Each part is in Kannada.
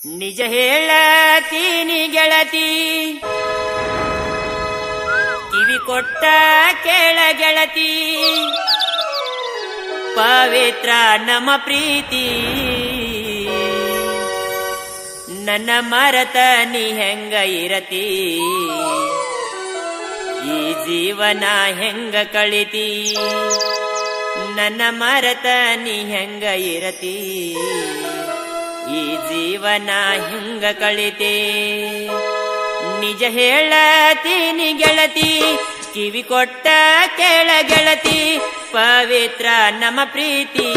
ನಿಜ ಹೇಳತೀನಿ ಗೆಳತಿ, ಕಿವಿ ಕೊಟ್ಟ ಕೇಳ ಗೆಳತಿ, ಪವಿತ್ರ ನಮ್ಮ ಪ್ರೀತಿ. ನನ್ನ ಮರತ ನೀ ಹೆಂಗ ಇರತಿ, ಈ ಜೀವನ ಹೆಂಗ ಕಳಿತಿ. ನನ್ನ ಮರತ ನೀ ಹೆಂಗ ಇರತಿ, ಈ ಜೀವನ ಹೆಂಗ ಕಳಿತೆ. ನಿಜ ಹೇಳತೀನಿ ಗೆಳತಿ, ಕಿವಿ ಕೊಟ್ಟ ಕೇಳ ಗೆಳತಿ, ಪವಿತ್ರ ನಮ್ಮ ಪ್ರೀತಿ.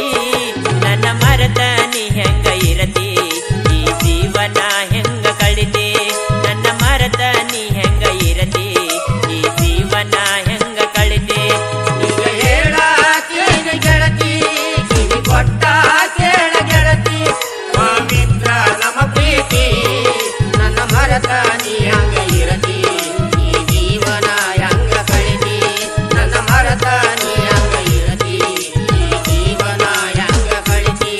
ನನ್ನ ಮರತ ನೀ ಹೆಂಗ ಇರತಿ, ಈ ಜೀವನ ಹೆಂಗ ಕಳಿತೆ. ನನ್ನ ಮರತ ನೀ ಹೆಂಗ ಇರತಿ, ಈ ಜೀವನ ಹೆಂಗ ಕಳಿತೆ. ನಿಜ ಹೇಳತೀನಿ ಗೆಳತಿ, ಕಿವಿ ಕೊಟ್ಟ ಕೇಳ ಗೆಳತಿ, ಪವಿತ್ರ ನಮ್ಮ ಪ್ರೀತಿ. ನನ್ನ ಮರತ ನೀ ಹಂಗ ಇರತಿ, ಈ ಜೀವನ ಹೆಂಗ ಕಳಿತಿ. ನನ್ನ ಮರತ ನೀ ಹಂಗ ಇರತಿ, ಈ ಜೀವನ ಹೆಂಗ ಕಳಿತಿ.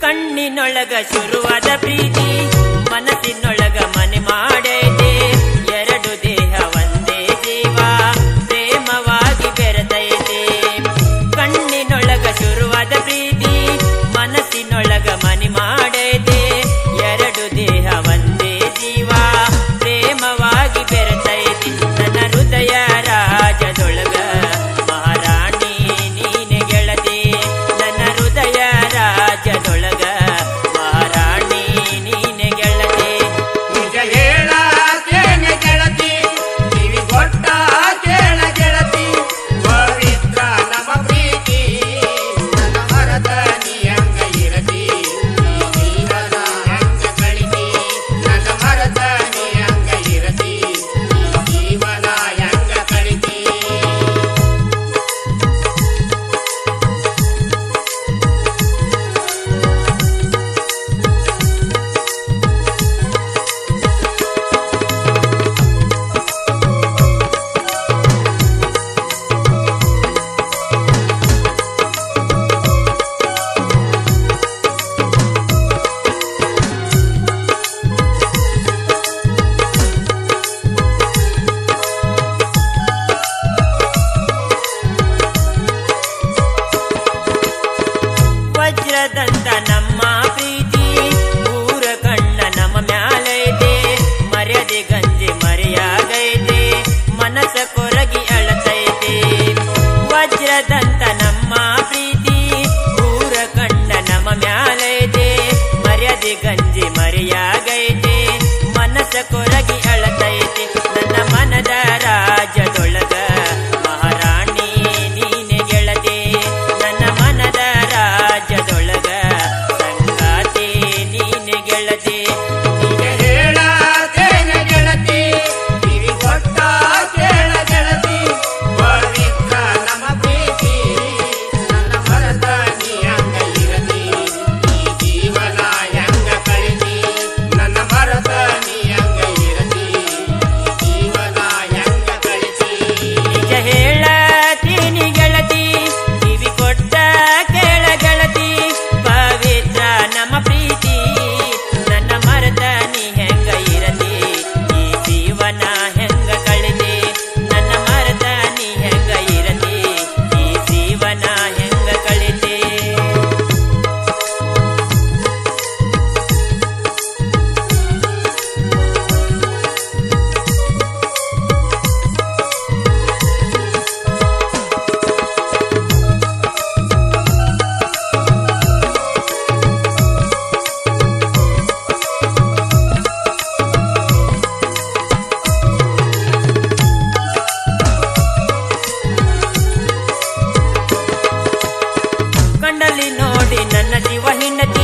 ಕಣ್ಣಿನೊಳಗ ಶುರುವಾದ ಪ್ರೀತಿ, ಮನಸ್ಸಿನೊಳಗ ಮನೆ ಮಾಡೈತೆ. ಎರಡು ದೇಹ ಒಂದೇ ಜೀವ, ಪ್ರೇಮವಾಗಿ ಬೆರೆತೈತೆ. ಕಣ್ಣಿನೊಳಗ ಶುರುವಾದ ಪ್ರೀತಿ, ಮನಸ್ಸಿನೊಳಗ ಮನೆ ಮಾಡೈತೆ. ಎರಡು ದೇಹ ಒಂದೇ ಜೀವ, ಪ್ರೇಮವಾಗಿ ಬೆರೆತೈತೆ. ನನ್ನ ಹೃದಯ ರಾಜದೊಳಗ ಮಹಾರಾಣಿ ನೀನೆ ಗೆಳತಿ. ನನ್ನ ಹೃದಯ ರಾಜದೊಳಗ ಮಹಾರಾಣಿ ನೀನೆ ಗೆಳತಿ. ನಿಜ ಹೇಳತೀನಿ ಗೆಳತಿ, ಕಿವಿ ಕೊಟ್ಟ ಕೇಳ ಗೆಳತಿ, ಪವಿತ್ರ ನಮ್ಮ ಪ್ರೀತಿ. ನನ್ನ ಮರತ ನೀ ಹಂಗ ಇರತಿ, ಈ ಜೀವನ ಹೆಂಗ ಕಳಿತಿ. ನನ್ನ ಮರತ ನೀ ಹಂಗ ಇರತಿ, ಈ ಜೀವನ ಹೆಂಗ ಕಳಿತಿ. ವಜ್ರದಂತ ನಮ್ಮ ಪ್ರೀತಿ, ಊರ ಕಣ್ಣ ನಮ್ಮ ಮ್ಯಾಲೈತೆ. ಮರ್ಯಾದೆ ಗಂಜಿ ಮರೆಯಾಗೈತೆ, ಮನಸ್ಸ ಕೊರಗಿ ಅಳತೈತೆ. ವಜ್ರದಂತ ನಮ್ಮ ಪ್ರೀತಿ, ಊರ ಕಣ್ಣ ನಮ್ಮ ಮ್ಯಾಲೈತೆ. ಮರ್ಯಾದೆ ಗಂಜಿ ಮರೆಯಾಗೈತೆ, ಮನಸ್ಸ ಕೊರಗಿ ಅಳತೈತೆ. ನನ್ನ ಮನದ ರಾಜದೊಳಗ ಮಹಾರಾಣಿ ನೀನೆ ಗೆಳತಿ. ನನ್ನ ಮನದ ರಾಜದೊಳಗ ಸಂಗಾತಿ ನೀನೆ ಗೆಳತಿ. ನಿಜ ಹೇಳತೀನಿ ಗೆಳತಿ, ಕಿವಿ ಕೊಟ್ಟ ಕೇಳ ಗೆಳತಿ, ಪವಿತ್ರ ನಮ್ಮ ಪ್ರೀತಿ. ನನ್ನ ಮರತ ನೀ ಹಂಗ ಇರತಿ, ಈ ಜೀವನ ಹೆಂಗ ಕಳಿತಿ. ನನ್ನ ಮರತ ನೀ ಹಂಗ ಇರತಿ, ಈ ಜೀವನ ಹೆಂಗ ಕಳಿತಿ. ಕಣ್ಣಲ್ಲಿ ನೋಡಿ ನನ್ನ ಜೀವ ಹಿಂಡತಿ